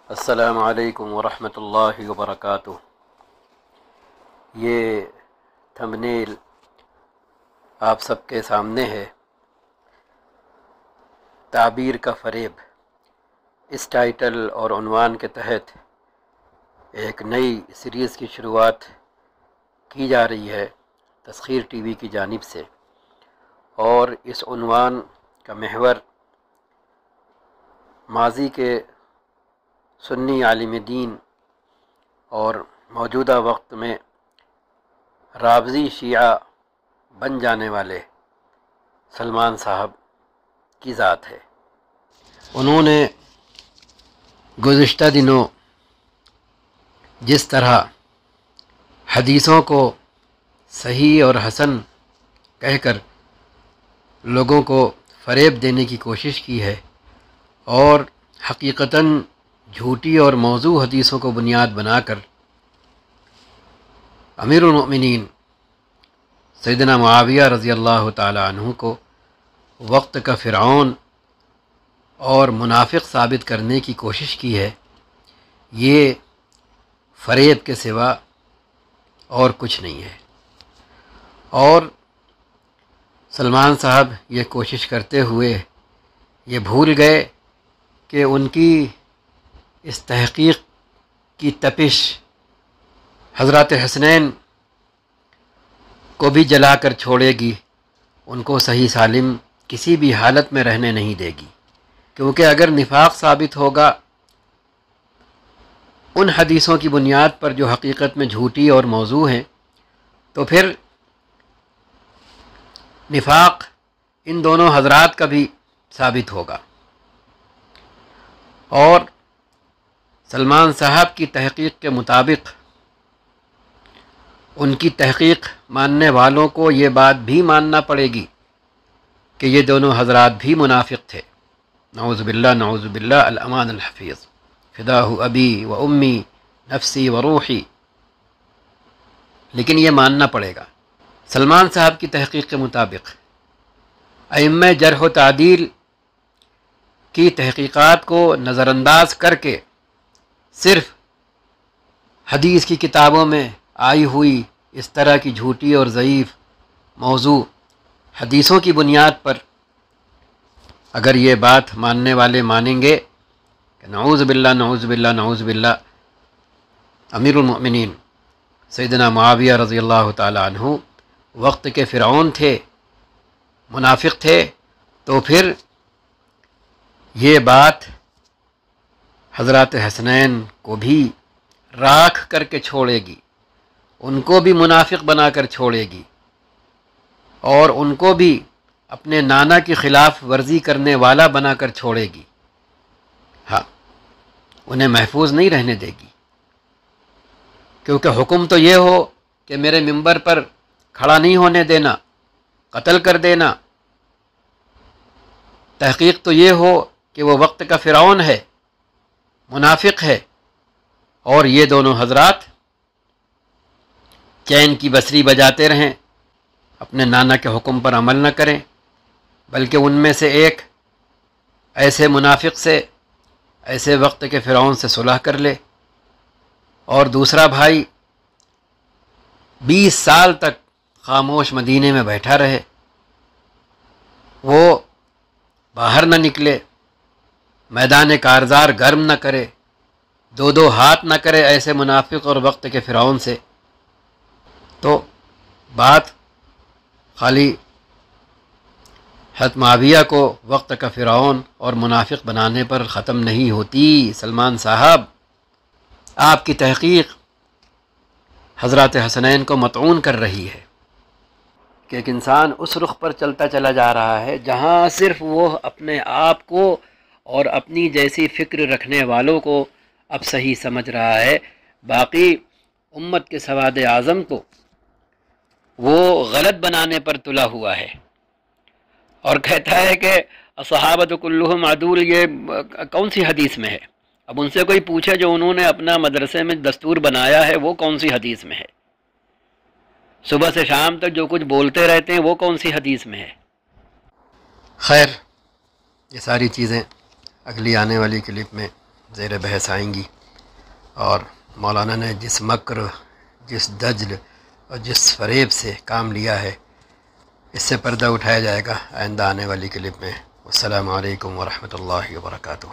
السلام علیکم ورحمۃ اللہ وبرکاتہ۔ یہ تھمبنیل آپ سب کے سامنے ہے، تعبیر کا فریب۔ اس ٹائٹل اور عنوان کے تحت ایک نئی سیریز کی شروعات کی جا رہی ہے تسخیر ٹی وی کی جانب سے، اور اس عنوان کا محور ماضی کے سنی عالم دین اور موجودہ وقت میں رافضی شیعہ بن جانے والے سلمان صاحب کی ذات ہے۔ انہوں نے گزشتہ دنوں جس طرح حدیثوں کو صحیح اور حسن کہہ کر لوگوں کو فریب دینے کی کوشش کی ہے، اور حقیقتاً جھوٹی اور موضوع حدیثوں کو بنیاد بنا کر امیر المؤمنین سیدنا معاویہ رضی اللہ تعالی عنہ کو وقت کا فرعون اور منافق ثابت کرنے کی کوشش کی ہے، یہ فریب کے سوا اور کچھ نہیں ہے۔ اور سلمان صاحب یہ کوشش کرتے ہوئے یہ بھول گئے کہ ان کی اس تحقیق کی تپش حضرات حسنین کو بھی جلا کر چھوڑے گی، ان کو صحیح سالم کسی بھی حالت میں رہنے نہیں دے گی، کیونکہ اگر نفاق ثابت ہوگا ان حدیثوں کی بنیاد پر جو حقیقت میں جھوٹی اور موضوع ہیں، تو پھر نفاق ان دونوں حضرات کا بھی ثابت ہوگا۔ اور سلمان صاحب کی تحقیق کے مطابق ان کی تحقیق ماننے والوں کو یہ بات بھی ماننا پڑے گی کہ یہ دونوں حضرات بھی منافق تھے، نعوذ باللہ الامان الحفیظ، فداہ ابی و امی نفسی و روحی، لیکن یہ ماننا پڑے گا۔ سلمان صاحب کی تحقیق کے مطابق ائمہ جرح و تعدیل کی تحقیقات کو نظر انداز کر کے صرف حدیث کی کتابوں میں آئی ہوئی اس طرح کی جھوٹی اور ضعیف موضوع حدیثوں کی بنیاد پر اگر یہ بات ماننے والے مانیں گے کہ نعوذ باللہ امیر المؤمنین سیدنا معاویہ رضی اللہ تعالی عنہ وقت کے فرعون تھے، منافق تھے، تو پھر یہ بات حضرات حسنین کو بھی راکھ کر کے چھوڑے گی، ان کو بھی منافق بنا کر چھوڑے گی، اور ان کو بھی اپنے نانا کی خلاف ورزی کرنے والا بنا کر چھوڑے گی۔ ہاں، انہیں محفوظ نہیں رہنے دے گی، کیونکہ حکم تو یہ ہو کہ میرے منبر پر کھڑا نہیں ہونے دینا، قتل کر دینا۔ تحقیق تو یہ ہو کہ وہ وقت کا فرعون ہے، منافق ہے، اور یہ دونوں حضرات چین کی بصری بجاتے رہیں، اپنے نانا کے حکم پر عمل نہ کریں، بلکہ ان میں سے ایک ایسے منافق سے، ایسے وقت کے فرعون سے صلح کر لے، اور دوسرا بھائی 20 سال تک خاموش مدینے میں بیٹھا رہے، وہ باہر نہ نکلے، میدان کارزار گرم نہ کرے، دو ہاتھ نہ کرے ایسے منافق اور وقت کے فرعون سے۔ تو بات خالی حضرت معاویہ کو وقت کا فرعون اور منافق بنانے پر ختم نہیں ہوتی۔ سلمان صاحب، آپ کی تحقیق حضرات حسنین کو مطعون کر رہی ہے کہ ایک انسان اس رخ پر چلتا چلا جا رہا ہے جہاں صرف وہ اپنے آپ کو اور اپنی جیسی فکر رکھنے والوں کو اب صحیح سمجھ رہا ہے، باقی امت کے سواد اعظم کو وہ غلط بنانے پر تلا ہوا ہے، اور کہتا ہے کہ الصحابۃ کلھم عدول۔ یہ کون سی حدیث میں ہے؟ اب ان سے کوئی پوچھے جو انہوں نے اپنا مدرسے میں دستور بنایا ہے وہ کون سی حدیث میں ہے؟ صبح سے شام تک جو کچھ بولتے رہتے ہیں وہ کون سی حدیث میں ہے؟ خیر، یہ ساری چیزیں اگلی آنے والی کلپ میں زیر بحث آئیں گی، اور مولانا نے جس مکر، جس دجل اور جس فریب سے کام لیا ہے، اس سے پردہ اٹھایا جائے گا آئندہ آنے والی کلپ میں۔ السلام علیکم ورحمۃ اللہ وبرکاتہ۔